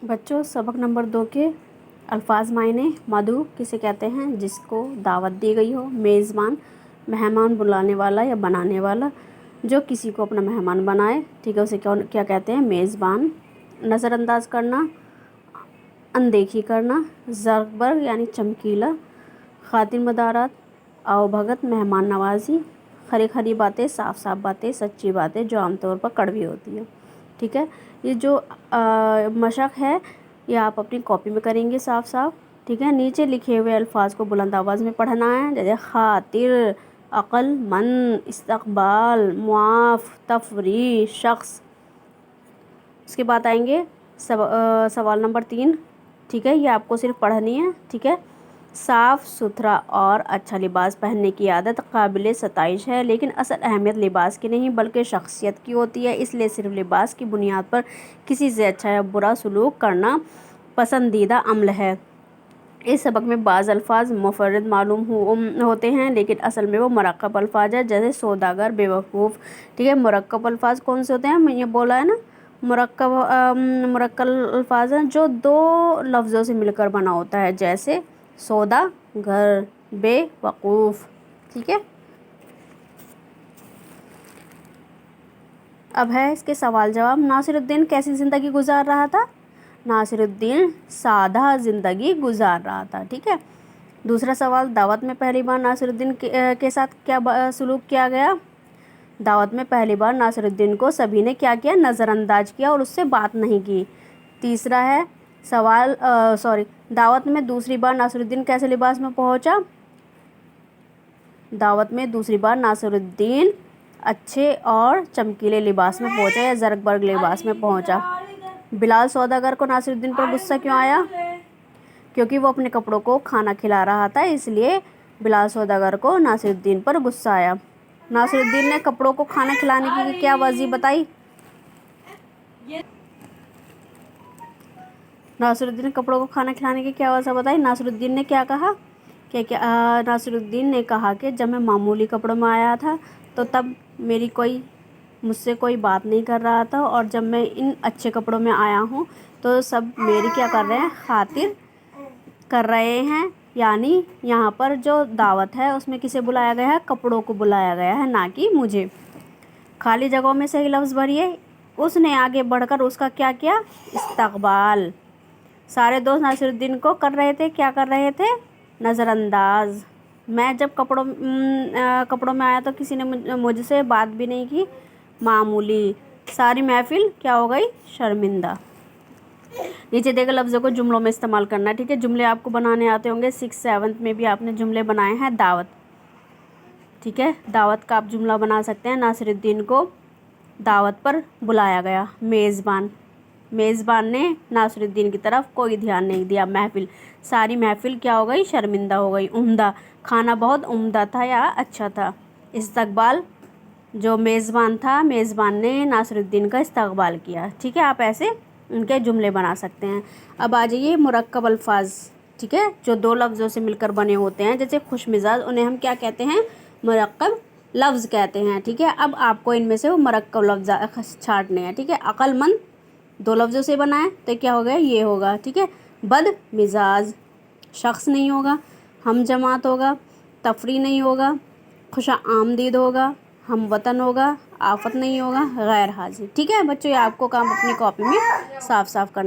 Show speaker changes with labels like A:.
A: बच्चों, सबक नंबर 2 के अल्फाज मायने। मधु किसे कहते हैं? जिसको दावत दी गई हो। मेज़बान, मेहमान बुलाने वाला या बनाने वाला, जो किसी को अपना मेहमान बनाए, ठीक है, उसे क्या कहते हैं? मेज़बान। नज़रअंदाज करना, अनदेखी करना। ज़र्क यानी चमकीला। खातिर मदारात, आवभगत, मेहमान नवाजी। खरी खरी बातें, साफ साफ बातें, सच्ची बातें जो आमतौर पर कड़वी होती है। ठीक है, ये जो मशक है ये आप अपनी कॉपी में करेंगे साफ साफ। ठीक है, नीचे लिखे हुए अल्फाज को बुलंद आवाज़ में पढ़ना है, जैसे खातिर, अक़लमंद, इस्तक़बाल, मुआफ़, तफ़री, शख्स। उसके बाद आएंगे सवाल नंबर 3। ठीक है, ये आपको सिर्फ पढ़नी है। ठीक है, साफ़ सुथरा और अच्छा लिबास पहनने की आदत काबिल सताइश है, लेकिन असल अहमियत लिबास की नहीं बल्कि शख्सियत की होती है। इसलिए सिर्फ लिबास की बुनियाद पर किसी से अच्छा या बुरा सलूक करना पसंदीदा अमल है। इस सबक में बाज़ अल्फाज मुफर्रद मालूम होते हैं, लेकिन असल में वो मरक्कब अल्फाज है, जैसे सौदागर, बेवकूफ़। ठीक है, मरक्कब अल्फाज कौन से होते हैं? मैं ये बोला है ना, मरक्कब अल्फाज हैं जो 2 लफ्ज़ों से मिलकर बना होता है, जैसे सौदागर, बेवकूफ़। ठीक है, अब है इसके सवाल जवाब। नासिरुद्दीन कैसी ज़िंदगी गुजार रहा था? नासिरुद्दीन सादा ज़िंदगी गुजार रहा था। ठीक है, दूसरा सवाल, दावत में पहली बार नासिरुद्दीन के साथ क्या सलूक किया गया? दावत में पहली बार नासिरुद्दीन को सभी ने क्या किया? नज़रअंदाज किया और उससे बात नहीं की। तीसरा है सवाल दावत में दूसरी बार नासिरुद्दीन कैसे लिबास में पहुंचा? दावत में दूसरी बार नासिरुद्दीन अच्छे और चमकीले लिबास में पहुंचा या ज़र्क लिबास में पहुंचा। बिलाल सौदागर को नासिरुद्दीन पर गुस्सा क्यों आया? क्योंकि वो अपने कपड़ों को खाना खिला रहा था, इसलिए बिलाल सौदागर को नासिरुद्दीन पर गुस्सा आया। नासिरुद्दीन ने कपड़ों को खाना खिलाने की क्या वजह बताई? नासिरुद्दीन ने कपड़ों को खाना खिलाने की क्या वजह बताई? नासिरुद्दीन ने क्या कहा? नासिरुद्दीन ने कहा कि जब मैं मामूली कपड़ों में आया था तो तब मुझसे कोई बात नहीं कर रहा था, और जब मैं इन अच्छे कपड़ों में आया हूँ तो सब मेरी क्या कर रहे हैं? खातिर कर रहे हैं। यानी यहाँ पर जो दावत है उसमें किसे बुलाया गया है? कपड़ों को बुलाया गया है, ना कि मुझे। खाली जगहों में सही लफ्ज़ भरिए। उसने आगे बढ़कर उसका क्या किया? इस्तक़बाल। सारे दोस्त नासिरुद्दीन को कर रहे थे, क्या कर रहे थे? नज़रअंदाज। मैं जब कपड़ों में आया तो किसी ने मुझसे बात भी नहीं की। मामूली। सारी महफिल क्या हो गई? शर्मिंदा। नीचे देखे लफ्ज़ों को जुमलों में इस्तेमाल करना है। ठीक है, जुमले आपको बनाने आते होंगे। 6th 7th में भी आपने जुमले बनाए हैं। दावत, ठीक है, दावत का आप जुमला बना सकते हैं। नासिरुद्दीन को दावत पर बुलाया गया। मेज़बान ने नासिरुद्दीन की तरफ कोई ध्यान नहीं दिया। महफिल, सारी महफिल क्या हो गई? शर्मिंदा हो गई। उम्दा, खाना बहुत उम्दा था या अच्छा था। इस्तक़बाल, जो मेज़बान था, मेज़बान ने नासिरुद्दीन का इस्तक़बाल किया। ठीक है, आप ऐसे उनके जुमले बना सकते हैं। अब आ जाइए मुरक्कब अल्फाज। ठीक है, जो 2 लफ्ज़ों से मिलकर बने होते हैं, जैसे खुश मिजाज, उन्हें हम क्या कहते हैं? मुरक्कब लफ्ज़ कहते हैं। ठीक है, अब आपको इनमें से वो मुरक्कब लफ्ज़ छांटने हैं। ठीक है, अक़लमंद 2 लफ्ज़ों से बना है तो क्या हो गया? ये होगा। ठीक है, बद मिजाज शख्स नहीं होगा, हम जमात होगा, तफरी नहीं होगा, खुश आमदीद होगा, हम वतन होगा, आफत नहीं होगा, गैर हाजिर। ठीक है बच्चों, ये आपको काम अपनी कॉपी में साफ साफ करना।